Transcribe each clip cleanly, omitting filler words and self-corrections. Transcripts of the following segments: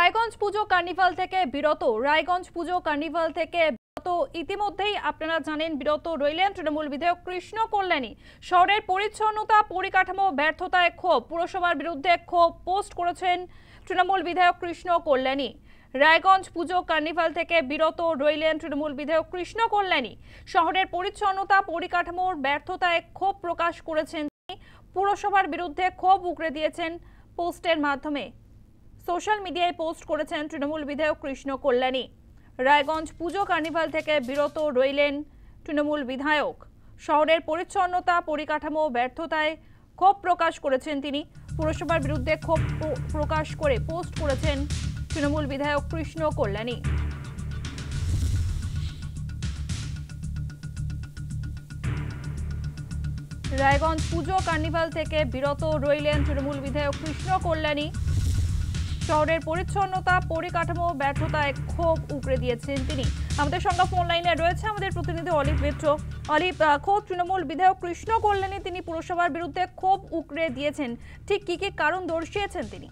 রায়গঞ্জ পুজো carnival থেকে বিরত ইতিমধ্যেই আপনারা জানেন বিরত রইলেন তৃণমূল বিধায়ক কৃষ্ণ কল্যাণী। শহরের পরিচ্ছন্নতা পরিকাঠামো ব্যর্থতায় ক্ষোভ, পুরসভার বিরুদ্ধে ক্ষোভ পোস্ট করেছেন তৃণমূল বিধায়ক কৃষ্ণ কল্যাণী। রায়গঞ্জ পুজো কার্নিভাল থেকে বিরত রইলেন তৃণমূল বিধায়ক কৃষ্ণ কল্যাণী। শহরের পরিচ্ছন্নতা পরিকাঠামোর ব্যর্থতায় ক্ষোভ প্রকাশ করেছেন তিনি। পুরসভার বিরুদ্ধে ক্ষোভ উগরে দিয়েছেন পোস্টের মাধ্যমে। সোশ্যাল মিডিয়ায় পোস্ট করেছেন তৃণমূল বিধায়ক কৃষ্ণ কল্যাণী। রায়গঞ্জ পুজো কার্নিভাল থেকে বিরত রইলেন তৃণমূল বিধায়ক। শহরের পরিচ্ছন্নতা পরিকাঠামো ব্যর্থতায় ক্ষোভ প্রকাশ করেছেন তিনি। পুরসভার বিরুদ্ধে ক্ষোভ প্রকাশ করে পোস্ট করেছেন তৃণমূল বিধায়ক কৃষ্ণ কল্যাণী। রায়গঞ্জ পুজো কার্নিভাল থেকে বিরত রইলেন তৃণমূল বিধায়ক কৃষ্ণ কল্যাণী। শহরের পরিচ্ছন্নতা পরিকাঠামো ব্যর্থতায় ক্ষোভ উগরে দিয়েছেন তিনি। আমাদের সঙ্গে ফোন লাইনে রয়েছে আমাদের প্রতিনিধি অলিভ মিত্র। অলিভ, ক্ষোভ তৃণমূল বিধায়ক কৃষ্ণ কল্যাণী তিনি পুরসভার বিরুদ্ধে ক্ষোভ উগরে দিয়েছেন, ঠিক কি কি কারণ দর্শিয়েছেন তিনি?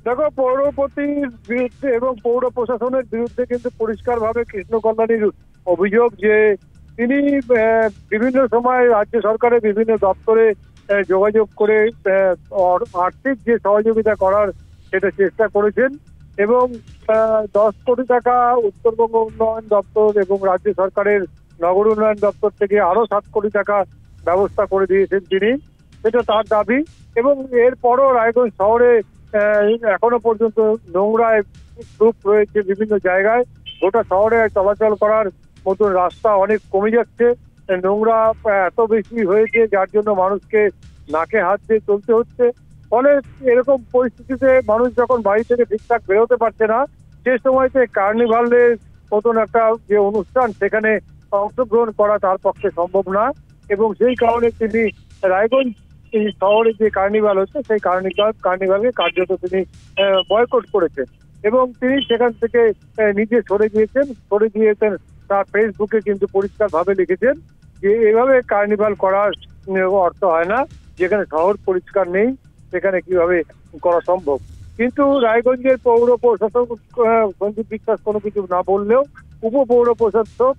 দেখো, পৌরপতির বিরুদ্ধে এবং পৌর প্রশাসনের বিরুদ্ধে কিন্তু পরিষ্কারভাবে কৃষ্ণ কল্যাণীর অভিযোগ যে তিনি বিভিন্ন সময় রাজ্য সরকারের বিভিন্ন দপ্তরে যোগাযোগ করে আর্থিক যে সহযোগিতা করার সেটা চেষ্টা করেছেন এবং 10 কোটি টাকা উত্তরবঙ্গ উন্নয়ন দপ্তর এবং রাজ্য সরকারের নগর উন্নয়ন দপ্তর থেকে আরো 7 কোটি টাকা ব্যবস্থা করে দিয়েছেন তিনি, সেটা তার দাবি। এবং এরপরও রায়গঞ্জ শহরে এখনো পর্যন্ত নোংরায় স্তূপ রয়েছে বিভিন্ন জায়গায়। গোটা শহরে চলাচল করার মতন রাস্তা অনেক কমে যাচ্ছে, নোংরা এত বেশি হয়েছে যার জন্য মানুষকে নাকে হাত দিয়ে চলতে হচ্ছে। ফলে এরকম পরিস্থিতিতে মানুষ যখন বাড়ি থেকে ঠিকঠাক বেরোতে পারছে না, সে সময়তে কার্নিভালের মতন একটা যে অনুষ্ঠান সেখানে অংশগ্রহণ করা তার পক্ষে সম্ভব না। এবং সেই কারণে তিনি রায়গঞ্জ শহরে যে কার্নিভাল হচ্ছে সেই কার্নিভালকে কার্যত তিনি বয়কট করেছেন এবং তিনি সেখান থেকে নিজে সরে গিয়েছেন। তার ফেসবুকে কিন্তু পরিষ্কারভাবে লিখেছেন যে এভাবে কার্নিভাল করার অর্থ হয় না, যেখানে শহর পরিষ্কার নেই সেখানে কিভাবে করা সম্ভব। কিন্তু রায়গঞ্জের পৌর প্রশাসক সঞ্জীব বিশ্বাস কোনো কিছু না বললেও উপপৌর প্রশাসক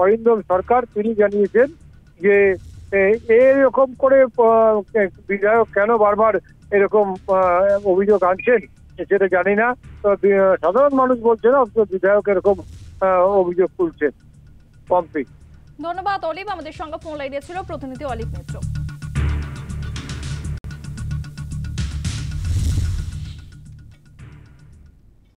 অরিন্দম সরকার তিনি জানিয়েছেন যে এরকম করে বিধায়ক কেন বারবার এরকম অভিযোগ আনছেন সেটা জানি না। সাধারণ মানুষ বলছে না, বিধায়ক এরকম অভিযোগ তুলছেন। ধন্যবাদ অলিভ। আমাদের সঙ্গে ফোন লাইনে ছিল প্রতিনিধি অলিভ মিত্র।